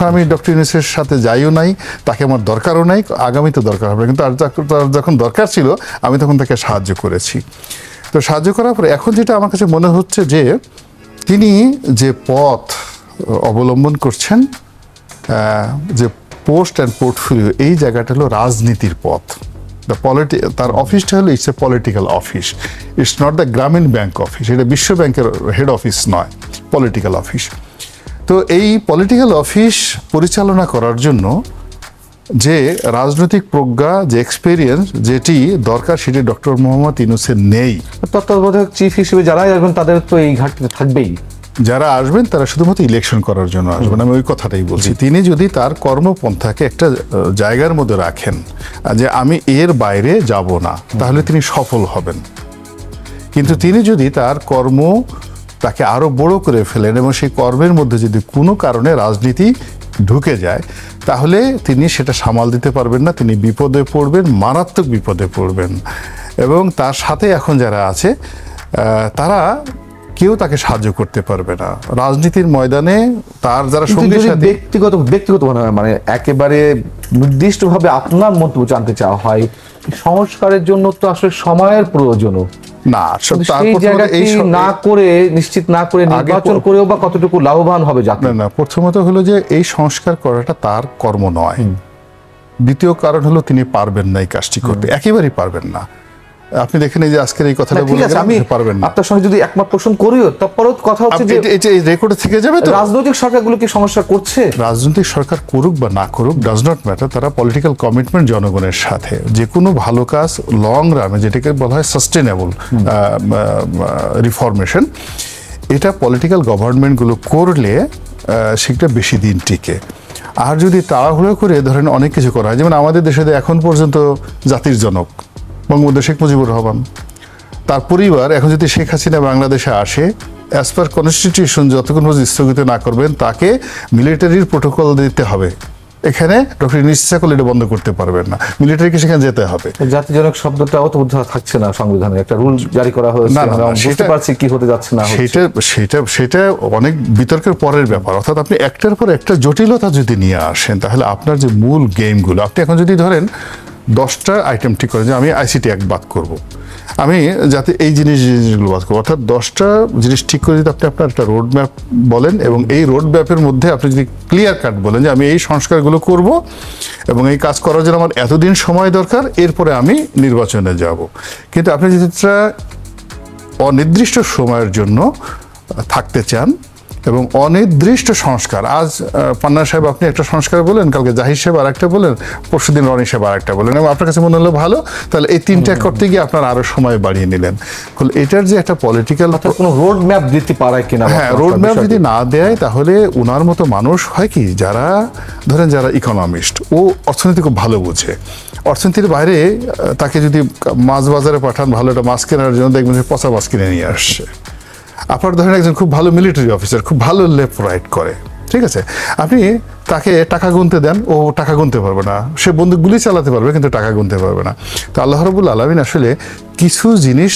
আমি ডক্টর ইউনূসের সাথে যাইও নাই, তাকে আমার দরকারও নাই, আগামীতে দরকার হবে, কিন্তু তার যখন দরকার ছিল আমি তখন তাকে সাহায্য করেছি। তো সাহায্য করার পরে এখন যেটা আমার কাছে মনে হচ্ছে যে তিনি যে পথ অবলম্বন করছেন, যে পোস্ট অ্যান্ড পোর্টফোলিও, এই জায়গাটা হলো রাজনীতির পথ। তার অফিসটা হলো it's a political office, it's not the গ্রামীণ ব্যাংক অফিস, এটা বিশ্ব ব্যাংকের হেড অফিস নয়, পলিটিক্যাল অফিস। তো এই পলিটিক্যাল অফিস পরিচালনা করার জন্য যে রাজনৈতিক প্রজ্ঞা, যে এক্সপেরিয়েন্স যেটি দরকার, সেটি ডক্টর মোহাম্মদ ইউনূসের নেই। তত্ত্বাবধায়ক চিফ হিসেবে যারাই আসবেন তাদের তো এই ঘাটতি থাকবেই। যারা আসবেন তারা শুধুমাত্র ইলেকশন করার জন্য আসবেন, আমি ওই কথাটাই বলছি। তিনি যদি তার কর্মপন্থাকে একটা জায়গার মধ্যে রাখেন যে আমি এর বাইরে যাব না, তাহলে তিনি সফল হবেন। কিন্তু তিনি যদি তার কর্ম তাকে আরো বড় করে ফেলেন এবং সেই কর্মের মধ্যে যদি কোনো কারণে রাজনীতি ঢুকে যায়, তাহলে তিনি সেটা সামাল দিতে পারবেন না, তিনি বিপদে পড়বেন, মারাত্মক বিপদে পড়বেন। এবং তার সাথে এখন যারা আছে তারা কেউ তাকে সাহায্য করতে পারবে না রাজনীতির ময়দানে। তার যারা সঙ্গী সাথী ব্যক্তিগত মানে একেবারে নির্দিষ্টভাবে আপনার মন্তব্য জানতে চাওয়া হয়, সংস্কারের জন্য তো আসলে সময়ের প্রয়োজন না, না করে নিশ্চিত না করে নির্বাচন করেও বা কতটুকু লাভবান হবে জাতি। না, প্রথমত হলো যে এই সংস্কার করাটা তার কর্ম নয়। দ্বিতীয় কারণ হলো তিনি পারবেন না এই কাজটি করতে, একেবারেই পারবেন না। আপনি দেখেন এই যে আজকের এই কথাটা বলে আমি পারবেন না। আপনার সঙ্গে যদি একমত পোষণ করিও, তারপরও কথা হচ্ছে যে এই রেকর্ডে থেকে যাবে তো। রাজনৈতিক সরকারগুলো কি সমস্যা করছে? রাজনৈতিক সরকার করুক বা না করুক, ডাজ নট ম্যাটার। তারা পলিটিক্যাল কমিটমেন্ট জনগণের সাথে, যে কোনো ভালো কাজ লং রানে, যেটাকে বলা হয় সাস্টেনেবল রিফরমেশন, এটা পলিটিক্যাল গভর্নমেন্টগুলো করলে সেটা বেশি দিন টিকে। আর যদি তাড়াহুড়ো করে ধরেন অনেক কিছু করা হয়, যেমন আমাদের দেশে এখন পর্যন্ত জাতির জনক বঙ্গবন্ধু শেখ মুজিবুর রহমান, তার পরিবার, এখন যদি শেখ হাসিনা বাংলাদেশে আসে, অ্যাজ পার কনস্টিটিউশন যতক্ষণ পর্যন্ত স্থগিত না করবেন তাকে মিলিটারির প্রোটোকল দিতে হবে। এখানে ডক্টর ইউনূস ইচ্ছা করলে এটা বন্ধ করতে পারবেন না, মিলিটারিকে সেখানে যেতে হবে। জাতিজনক শব্দটাও তো থাকছে না সংবিধানে, একটা রুল জারি করা হয়েছে, বুঝতে পারছি কি হতে যাচ্ছে না। সেটা অনেক বিতর্কের পরের ব্যাপার। অর্থাৎ আপনি একটার পর একটা জটিলতা যদি নিয়ে আসেন, তাহলে আপনার যে মূল গেমগুলো, আপনি এখন যদি ধরেন 10টা আইটেম ঠিক করেন যে আমি আইসিটি অ্যাক্ট বাদ করব, আমি যাতে এই জিনিসগুলো বাদ করবো, অর্থাৎ 10টা জিনিস ঠিক করে যদি আপনি আপনার একটা রোড ম্যাপ বলেন, এবং এই রোড ম্যাপের মধ্যে আপনি যদি ক্লিয়ার কাট বলেন যে আমি এই সংস্কারগুলো করব এবং এই কাজ করার জন্য আমার এতদিন সময় দরকার, এরপরে আমি নির্বাচনে যাব। কিন্তু আপনি যদি অনির্দিষ্ট সময়ের জন্য থাকতে চান এবং অনির্দিষ্ট সংস্কার, আজ পান্না সাহেব আপনি একটা সংস্কার বলেন, কালকে জাহির সাহেব আর একটা বলেন, পরশুদিন রনি সাহেব আর একটা বলেন, এবং আপনার কাছে মনে হলো ভালো, তাহলে এই তিনটা করতে গিয়ে আপনার আরো সময় বাড়িয়ে নিলেন। এটার যে একটা পলিটিক্যাল কোনো রোড ম্যাপ দিতে পারে কিনা, হ্যাঁ, রোড ম্যাপ যদি না দেয়, তাহলে ওনার মতো মানুষ হয় কি, যারা ধরেন যারা ইকোনমিস্ট, ও অর্থনীতি খুব ভালো বোঝে, অর্থনীতির বাইরে তাকে যদি মাছ বাজারে পাঠান ভালো একটা মাছ কেনার জন্য, দেখবেন যে পচা মাছ কিনে নিয়ে আসছে। আপনার ধরেন একজন খুব ভালো মিলিটারি অফিসার, খুব ভালো লেফট রাইট করে, ঠিক আছে, আপনি তাকে টাকা গুনতে দেন, ও টাকা গুনতে পারবে না, সে বন্দুক গুলি চালাতে পারবে কিন্তু টাকা গুনতে পারবে না। তো আল্লাহ রাব্বুল আলামিন আসলে কিছু জিনিস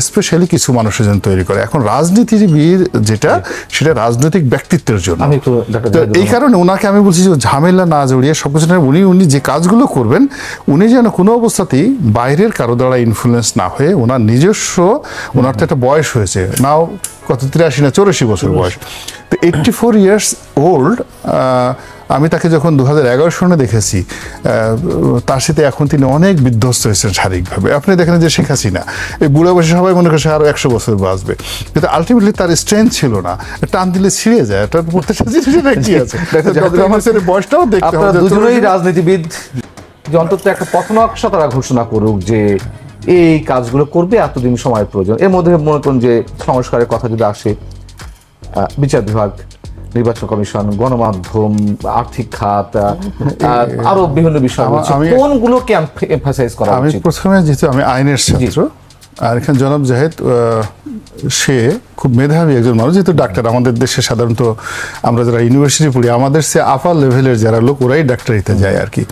স্পেশালি কিছু মানুষের জন্য তৈরি করে। এখন রাজনীতিবিদ যেটা, সেটা রাজনৈতিক ব্যক্তিত্বের জন্য। এই কারণে ওনাকে আমি বলছি যে ঝামেলা না জড়িয়ে সবকিছু, উনি যে কাজগুলো করবেন, উনি যেন কোনো অবস্থাতেই বাইরের কারো দ্বারা ইনফ্লুয়েন্স না হয়ে, ওনার নিজস্ব, ওনার তো একটা বয়স হয়েছে নাও, কত 83 না 84 বছর বয়স, তো 84 ইয়ার্স ওল্ড। আমি তাকে যখন 2011 সনে দেখেছি, তার সাথে এখন তিনি অনেক বিধ্বস্ত হয়েছেন শারীরিকভাবে। আপনি দেখেন যে শেখ হাসিনা, এই বুড়া বয়সে সবাই মনে করছে আরো 100 বছর বাঁচবে, কিন্তু আলটিমেটলি তার স্ট্রেংথ ছিল না, টান দিলে ছিঁড়ে যায়। এটার প্রত্যেকটা জিনিসের কি আছে, বয়সটাও দেখতে হবে। দুজনেই রাজনীতিবিদ, যে অন্তত একটা পথনকশা তারা ঘোষণা করুক যে এই কাজগুলো করবে, এতদিন সময়ের প্রয়োজন। এর মধ্যে মনে করুন যে সংস্কারের কথা যদি আসে, বিচার বিভাগ, নির্বাচন কমিশন, গণমাধ্যম, আর্থিক খাত, আরো বিভিন্ন বিষয়, কোনগুলোকে এমফাসাইজ করা উচিত? আমি প্রথমে, যেহেতু আমি আইনের ছাত্র, আর এখানে জনাব জাহেদ সে খুব মেধাবী একজন মানুষ, যেহেতু ডাক্তার। আমাদের দেশে সাধারণত আমরা যারা ইউনিভার্সিটি পড়ি, আমাদের সে আপার লেভেলের যারা লোক, ওরাই ডাক্তারিতে যায় আর কি।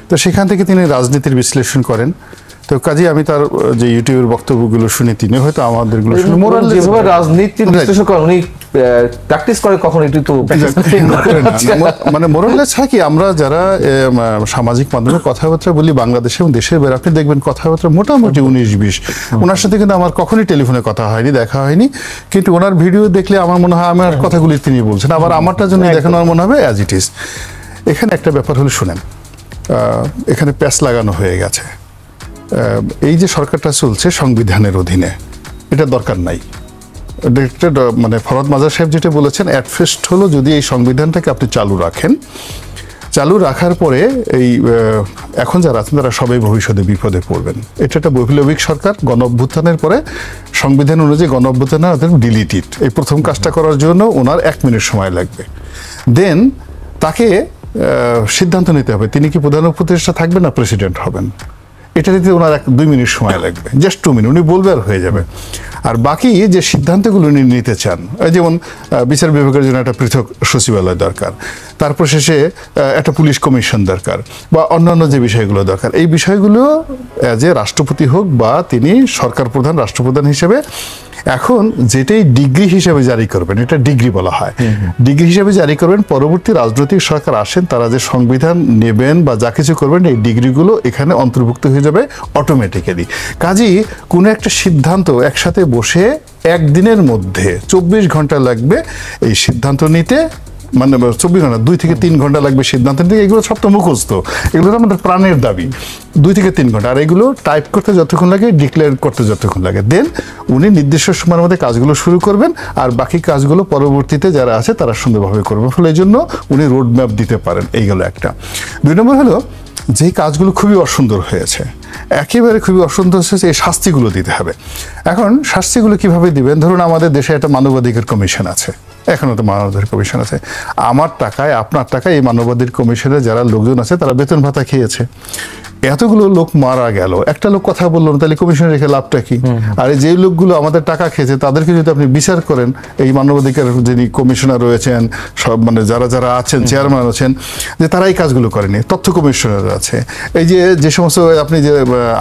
তো সেখান থেকে তিনি রাজনীতির বিশ্লেষণ করেন, তো কাজেই আমি তার যে ইউটিউবের বক্তব্যগুলো শুনে তিনি হয়তো আমাদেরগুলো শুনে যেভাবে রাজনীতি বিশ্লেষণ করেন উনি প্র্যাকটিস করে কখন একটু তো মানে মোরাললেস হয় কি, আমরা যারা সামাজিক মাধ্যমে কথাবার্তা বলি বাংলাদেশে এবং দেশের বাইরে, আপনি দেখবেন কথাবার্তা মোটামুটি 19-20। ওনার সাথে কিন্তু আমার কখনোই টেলিফোনে কথা হয়নি, দেখা হয়নি, কিন্তু ওনার ভিডিও দেখলে আমার মনে হয় আমার কথাগুলি তিনি বলছেন, আবার আমারটার জন্য দেখেন আমার মনে হবে অ্যাজ ইট ইজ। এখানে একটা ব্যাপার হলো শুনেন, এখানে প্যাচ লাগানো হয়ে গেছে। এই যে সরকারটা চলছে সংবিধানের অধীনে, এটা দরকার নাই। মানে ফরহাদ মাজার সাহেব যেটা বলেছেন, অ্যাটফার্স্ট হলো যদি এই সংবিধানটাকে আপনি চালু রাখেন, চালু রাখার পরে এই এখন যারা আছেন তারা সবাই ভবিষ্যতে বিপদে পড়বেন। এটা একটা বৈপ্লবিক সরকার, গণ অভ্যুত্থানের পরে সংবিধান অনুযায়ী গণ অভ্যুত্থানের ডিলিটেড, এই প্রথম কাজটা করার জন্য ওনার 1 মিনিট সময় লাগবে। দেন তাকে সিদ্ধান্ত নিতে হবে তিনি কি প্রধান উপদেষ্টা থাকবেন না প্রেসিডেন্ট হবেন। এটা দিতে ওনার 2 মিনিট সময় লাগবে, জাস্ট 2 মিনিট, উনি বলবে আর হয়ে যাবে। আর বাকি যে সিদ্ধান্তগুলো উনি নিতে চান, যেমন বিচার বিভাগের জন্য একটা পৃথক সচিবালয় দরকার, তারপর শেষে একটা পুলিশ কমিশন দরকার, বা অন্যান্য যে বিষয়গুলো দরকার, এই বিষয়গুলো অ্যাজ এ রাষ্ট্রপতি হোক বা তিনি সরকার প্রধান রাষ্ট্রপ্রধান হিসেবে এখন যেটাই ডিগ্রি হিসেবে জারি করবেন, এটা ডিগ্রি বলা হয়, ডিগ্রি হিসেবে জারি করবেন, পরবর্তী রাজনৈতিক সরকার আসেন তারা যে সংবিধান নেবেন বা যা কিছু করবেন এই ডিগ্রিগুলো এখানে অন্তর্ভুক্ত হয়ে যাবে অটোমেটিক্যালি। কাজেই কোনো একটা সিদ্ধান্ত একসাথে বসে একদিনের মধ্যে 24 ঘন্টা লাগবে এই সিদ্ধান্ত নিতে, মানে 24 ঘন্টা 2 থেকে 3 ঘন্টা লাগবে সিদ্ধান্ত নিতে। এগুলো সব তো মুখস্থ, এগুলো তো আমাদের প্রাণের দাবি, 2 থেকে 3 ঘন্টা। আর এগুলো টাইপ করতে যতক্ষণ লাগে, ডিক্লেয়ার করতে যতক্ষণ লাগে, দেন উনি নির্দিষ্ট সময়ের মধ্যে কাজগুলো শুরু করবেন, আর বাকি কাজগুলো পরবর্তীতে যারা আছে তারা সুন্দরভাবে করবেন। ফলে এই জন্য উনি রোড ম্যাপ দিতে পারেন। এই গেল একটা। 2 নম্বর হলো যে কাজগুলো খুবই অসুন্দর হয়েছে, একেবারে খুবই অসুন্দর হয়েছে, এই শাস্তিগুলো দিতে হবে। এখন শাস্তিগুলো কিভাবে দিবেন? ধরুন আমাদের দেশে একটা মানবাধিকার কমিশন আছে, এখনো তো মানবাধিকার কমিশন আছে, আমার টাকায় আপনার টাকায় এই মানবাধিকার কমিশনের যারা লোকজন আছে তারা বেতন ভাতা খেয়েছে, এতগুলো লোক মারা গেল, একটা লোক কথা বললো না, তাহলে কমিশন রেখে লাভটা কি? আর যে লোকগুলো আমাদের টাকা খেয়েছে তাদেরকে যদি আপনি বিচার করেন, এই মানবাধিকার যিনি কমিশনার রয়েছেন, সব মানে যারা যারা আছেন, চেয়ারম্যান আছেন, যে তারা এই কাজগুলো করেনি, তথ্য কমিশনার আছে, এই যে সমস্ত আপনি যে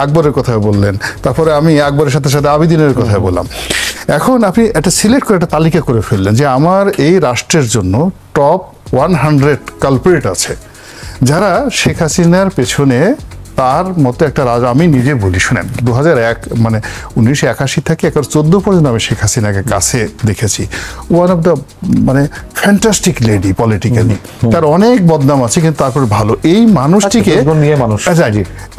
আকবরের কথা বললেন, তারপরে আমি আকবরের সাথে সাথে আবিদিনের কথা বললাম। এখন আপনি একটা সিলেক্ট করে একটা তালিকা করে ফেললেন যে আমার এই রাষ্ট্রের জন্য টপ 100 কালপ্রিট আছে, যারা শেখ হাসিনার পেছনে তার মতো একটা রাজা। আমি নিজে বলি শুনেন, 2001 মানে 1981 থেকে 14 পর্যন্ত আমি শেখ হাসিনাকে কাছে দেখেছি। ওয়ান অফ দ্য মানে ফ্যান্টাস্টিক লেডি পলিটিক্যালি, তার অনেক বদনাম আছে কিন্তু তারপর ভালো। এই মানুষটিকে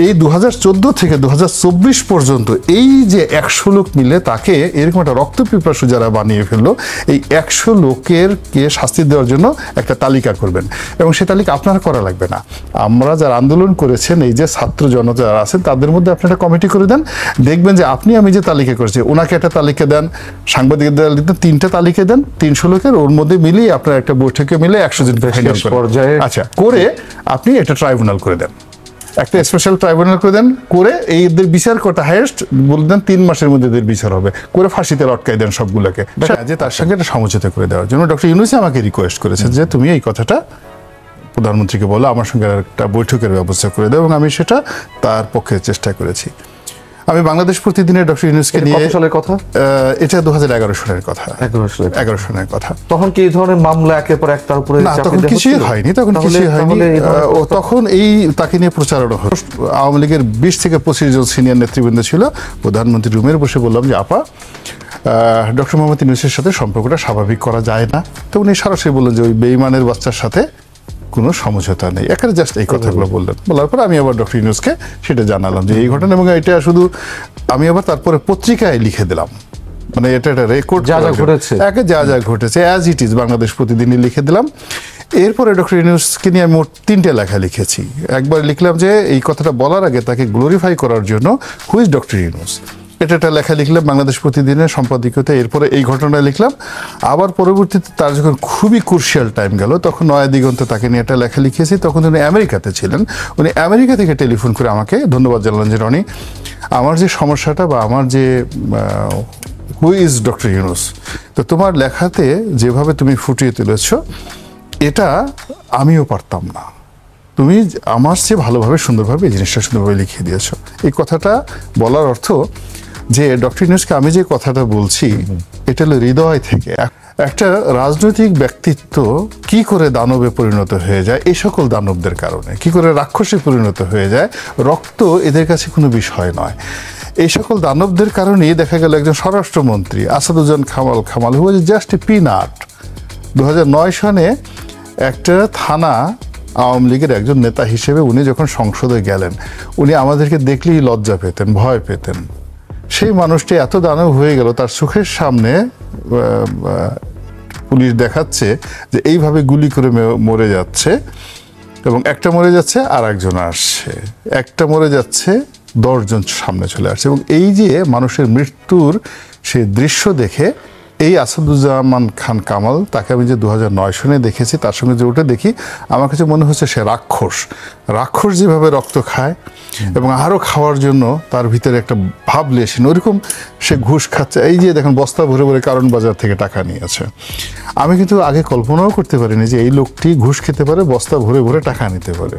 এই 2014 থেকে 2024 পর্যন্ত এই যে 100 লোক মিলে তাকে এরকম একটা রক্তপিপাসু যারা বানিয়ে ফেললো, এই 100 লোকের কে শাস্তি দেওয়ার জন্য একটা তালিকা করবেন, এবং সে তালিকা আপনার করা লাগবে না। আমরা যারা আন্দোলন করেছেন, এই যে ছাত্র জনতা যারা আছেন, তাদের মধ্যে আপনি একটা কমিটি করে দেন, দেখবেন যে আপনি আমি যে তালিকা করেছি ওনাকে একটা তালিকা দেন, সাংবাদিকদের 3টা তালিকা দেন, 300 লোকের, ওর মধ্যে মিলিয়ে আপনার একটা বৈঠকে মিলে 100 জন পর্যায়ে আচ্ছা করে আপনি একটা ট্রাইব্যুনাল করে দেন, একটা স্পেশাল ট্রাইব্যুনাল করে দেন, করে এদের বিচার করতে হাইয়েস্ট বলে দেন 3 মাসের মধ্যে এদের বিচার হবে, করে ফাঁসিতে লটকাই দেন সবগুলোকে, যে তার সঙ্গে একটা সমঝোতা করে দেওয়ার জন্য ডক্টর ইউনূস আমাকে রিকোয়েস্ট করেছেন যে তুমি এই কথাটা প্রধানমন্ত্রীকে বলো আমার সঙ্গে একটা বৈঠকের ব্যবস্থা করে দেয়, এবং আমি সেটা তার পক্ষে চেষ্টা করেছি। আমি বাংলাদেশ প্রতিদিনে ডক্টর ইউনূসকে নিয়ে, সালের কথা এটা 2011 সালের কথা, 11 সালের কথা। তখন কি এই ধরনের মামলা একের পর একটার উপরে? না, তখন কিছুই হয়নি, তখন কিছুই হয়নি। তখন এই তাকে নিয়ে প্রচারণা হলো। আওয়ামী লীগের 20 থেকে 25 জন সিনিয়র নেতৃবৃন্দ ছিল। প্রধানমন্ত্রী রুমের বসে বললাম যে আপা, ডক্টর মোহাম্মদ ইউনূসের সাথে সম্পর্কটা স্বাভাবিক করা যায় না? তো উনি সরাসরি বললেন যে ওই বেঈমানের বাচ্চার সাথে কোনো সমঝোতা নেই, এখানে জাস্ট এই কথাগুলো বললেন। বলার পর আমি আবার ডক্টর ইউনূসকে সেটা জানালাম যে এই ঘটনা, এবং এটা শুধু আমি আবার তারপরে পত্রিকায় লিখে দিলাম, মানে এটা একটা রেকর্ড যা যা ঘটেছে, যা যা ঘটেছে অ্যাজ ইট ইজ বাংলাদেশ প্রতিদিনই লিখে দিলাম। এরপরে ডক্টর ইউনূসকে নিয়ে আমি মোট 3টে লেখা লিখেছি। একবার লিখলাম যে এই কথাটা বলার আগে তাকে গ্লোরিফাই করার জন্য হু ইজ ডক্টর ইউনূস, এটা একটা লেখা লিখলাম বাংলাদেশ প্রতিদিনের সম্পাদকীয়তে। এরপরে এই ঘটনা লিখলাম। আবার পরবর্তীতে তার যখন খুবই ক্রুশিয়াল টাইম গেল, তখন নয়া দিগন্তে তাকে নিয়ে একটা লেখা লিখেছি। তখন উনি আমেরিকাতে ছিলেন। উনি আমেরিকা থেকে টেলিফোন করে আমাকে ধন্যবাদ জানালেন যে রনি, আমার যে সমস্যাটা বা আমার যে হু ইজ ডক্টর ইউনূস, তো তোমার লেখাতে যেভাবে তুমি ফুটিয়ে তুলেছ এটা আমিও পারতাম না, তুমি আমার চেয়ে ভালোভাবে সুন্দরভাবে এই জিনিসটা সুন্দরভাবে লিখিয়ে দিয়েছো। এই কথাটা বলার অর্থ যে ডক্টর ইউনূসকে আমি যে কথাটা বলছি এটা হলো হৃদয় থেকে। একটা রাজনৈতিক ব্যক্তিত্ব কি করে দানবে পরিণত হয়ে যায়, এই সকল দানবদের কারণে কি করে রাক্ষসে পরিণত হয়ে যায়, রক্ত এদের কাছে কোনো বিষয় নয়। এই সকল দানবদের কারণেই দেখা গেল একজন স্বরাষ্ট্রমন্ত্রী আসাদুজ্জামান খামাল হু ওয়াজ জাস্ট এ পিনাট। 2009 সনে একটা থানা আওয়ামী লীগের একজন নেতা হিসেবে উনি যখন সংসদে গেলেন, উনি আমাদেরকে দেখলেই লজ্জা পেতেন, ভয় পেতেন। সেই মানুষটি এত দানব হয়ে গেল, তার চোখের সামনে পুলিশ দেখাচ্ছে যে এইভাবে গুলি করে মরে যাচ্ছে, এবং একটা মরে যাচ্ছে আর একজন আসছে, একটা মরে যাচ্ছে 10 জন সামনে চলে আসছে। এবং এই যে মানুষের মৃত্যুর সেই দৃশ্য দেখে এই আসাদুজ্জামান খান কামাল, তাকে আমি যে 2009 সনে দেখেছি, তার সঙ্গে যে ওটা দেখি, আমার কাছে মনে হচ্ছে সে রাক্ষস যেভাবে রক্ত খায় এবং আরও খাওয়ার জন্য তার ভিতরে একটা ভাব লেসেন, ওইরকম সে ঘুষ খাচ্ছে। এই যে দেখেন বস্তা ভরে ভরে কারণ বাজার থেকে টাকা নিয়েছে। আমি কিন্তু আগে কল্পনাও করতে পারিনি যে এই লোকটি ঘুষ খেতে পারে, বস্তা ভরে ভরে টাকা নিতে পারে।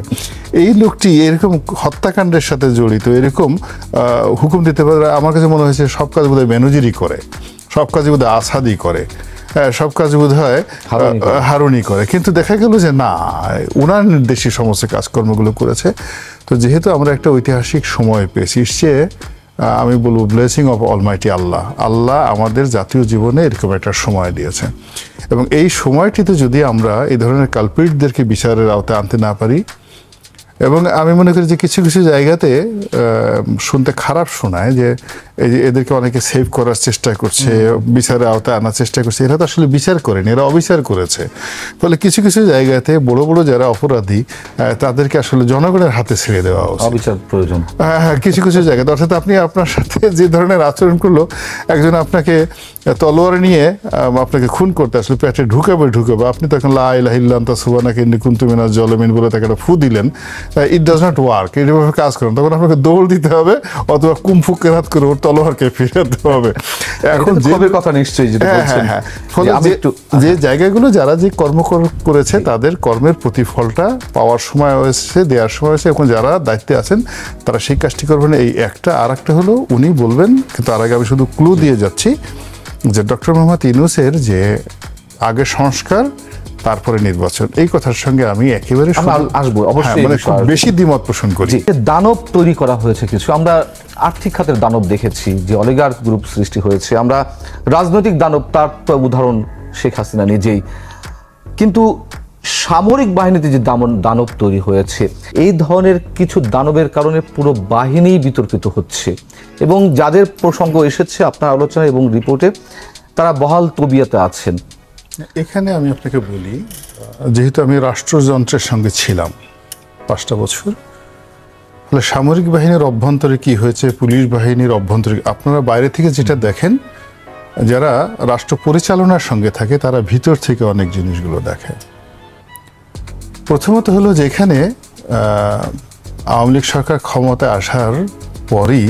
এই লোকটি এরকম হত্যাকাণ্ডের সাথে জড়িত, এরকম হুকুম দিতে পারে। আমার কাছে মনে হয়েছে সব কাজ বোধহয় বেনজিরই করে, সব কাজে বোধহয় আসাদি করে, সব কাজে বোধহয় হারুনি করে। কিন্তু দেখা গেল যে না, ওনার নির্দেশী সমস্ত কাজকর্মগুলো করেছে। তো যেহেতু আমরা একটা ঐতিহাসিক সময় পেয়েছি, সে আমি বলবো ব্লেসিং অফ অলমাইটি আল্লাহ, আল্লাহ আমাদের জাতীয় জীবনে এরকম একটা সময় দিয়েছে। এবং এই সময়টিতে যদি আমরা এই ধরনের কালপ্রিটদেরকে বিচারের আওতায় আনতে না পারি, এবং আমি মনে করি যে কিছু কিছু জায়গাতে শুনতে খারাপ শোনায় যে এই যে এদেরকে অনেকে সেভ করার চেষ্টা করছে, বিচারের আওতায় আনার চেষ্টা করছে। এরা তো আসলে বিচার করেনি, এরা অবিচার করেছে। ফলে কিছু কিছু জায়গাতে বড় বড় যারা অপরাধী তাদেরকে আসলে জনগণের হাতে ছেড়ে দেওয়া উচিত। অবিচার প্রয়োজন। হ্যাঁ, কিছু কিছু জায়গাতে। অর্থাৎ আপনি আপনার সাথে যে ধরনের আচরণ করলো, একজন আপনাকে তলোয়ার নিয়ে আপনাকে খুন করতে আসলে পেটে ঢুকাবে, আপনি তখন লা ইলাহা ইল্লা আনতা সুবহানাকা ইন্নী কুনতু মিনাজ জালিমিন বলে তাকে একটা ফু দিলেন, ইট ডাজ নট ওয়ার্ক। এইভাবে কাজ করেন, তখন আপনাকে দৌড় দিতে হবে অথবা কুমফু কেরাত করে ওর তলোয়ারকে ফিরাতে হবে। এখন যে কথা নিশ্চয়ই যেটা বলছেন, ফলে যে জায়গাগুলো যারা যে কর্ম করেছে তাদের কর্মের প্রতিফলটা পাওয়ার সময় হয়েছে, দেওয়ার সময় হয়েছে। এখন যারা দায়িত্বে আছেন তারা সেই কাজটি করবেন। এই একটা। আর একটা হলো উনি বলবেন, কিন্তু তার আগে আমি শুধু ক্লু দিয়ে যাচ্ছি যে ডক্টর মোহাম্মদ ইউনূসের যে আগে সংস্কার তারপরে নির্বাচন, এই কথার সঙ্গে আমি একেবারে আসবো অবশ্যই, মানে খুব বেশি দ্বিমত পোষণ করি। দানব তৈরি করা হয়েছে কিছু, আমরা আর্থিক খাতের দানব দেখেছি যে অলিগার্ক গ্রুপ সৃষ্টি হয়েছে, আমরা রাজনৈতিক দানব তার তো উদাহরণ শেখ হাসিনা নিজেই। কিন্তু সামরিক বাহিনীতে যে দানব তৈরি হয়েছে, এই ধরনের কিছু দানবের কারণে পুরো বাহিনী বিতর্কিত হচ্ছে, এবং যাদের প্রসঙ্গ এসেছে আপনার আলোচনা এবং রিপোর্টে, তারা বহাল তবিয়তে আছেন। এখানে আমি আপনাকে বলি, যেহেতু আমি রাষ্ট্রযন্ত্রের সঙ্গে ছিলাম 5টা বছর, ফলে সামরিক বাহিনীর অভ্যন্তরে কি হয়েছে, পুলিশ বাহিনীর অভ্যন্তরে, আপনারা বাইরে থেকে যেটা দেখেন, যারা রাষ্ট্র পরিচালনার সঙ্গে থাকে তারা ভিতর থেকে অনেক জিনিসগুলো দেখে। প্রথমত হলো যে এখানে আওয়ামী লীগ সরকার ক্ষমতায় আসার পরই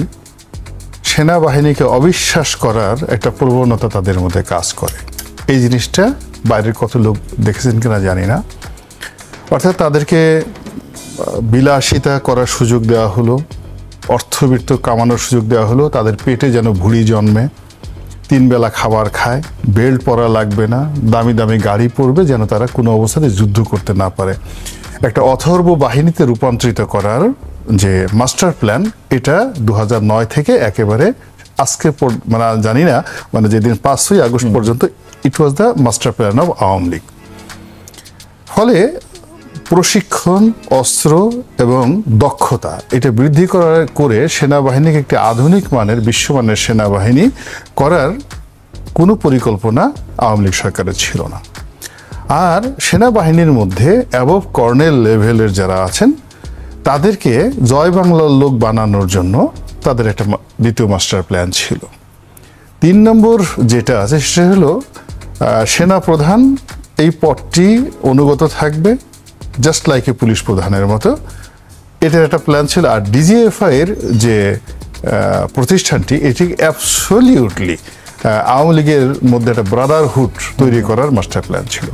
সেনাবাহিনীকে অবিশ্বাস করার একটা প্রবণতা তাদের মধ্যে কাজ করে। এই জিনিসটা বাইরের কত লোক দেখেছেন কিনা জানি না। অর্থাৎ তাদেরকে বিলাসিতা করার সুযোগ দেওয়া হলো, অর্থবিত্ত কামানোর সুযোগ দেওয়া হলো, তাদের পেটে যেন ভুঁড়ি জন্মে, 3 বেলা খাবার খায়, বেল্ট পরা লাগবে না, দামি দামি গাড়ি পরবে, যেন তারা কোনো অবস্থাতে যুদ্ধ করতে না পারে। একটা অথর্ব বাহিনীতে রূপান্তরিত করার যে মাস্টার প্ল্যান, এটা 2009 থেকে একেবারে আজকে মানে জানি না, মানে যেদিন 5ই আগস্ট পর্যন্ত it was the master plan of Awami League. প্রশিক্ষণ, অস্ত্র এবং দক্ষতা এটা বৃদ্ধি করে সেনাবাহিনীকে একটি আধুনিক মানের, বিশ্বমানের সেনাবাহিনী করার কোনো পরিকল্পনা আওয়ামী লীগ সরকারের ছিল না। আর সেনাবাহিনীর মধ্যে অ্যাবভ কর্নেল লেভেলের যারা আছেন তাদেরকে জয় বাংলার লোক বানানোর জন্য তাদের একটা দ্বিতীয় মাস্টার প্ল্যান ছিল। 3 নম্বর যেটা আছে সেটা হলো সেনা প্রধান এই পদটি অনুগত থাকবে জাস্ট লাইক এ পুলিশ প্রধানের মতো, এটার একটা প্ল্যান ছিল। আর ডিজিএফআই এর যে প্রতিষ্ঠানটি, এটি অ্যাবসলিউটলি আওয়ামী লীগের মধ্যে একটা ব্রাদারহুড তৈরি করার মাস্টার প্ল্যান ছিল।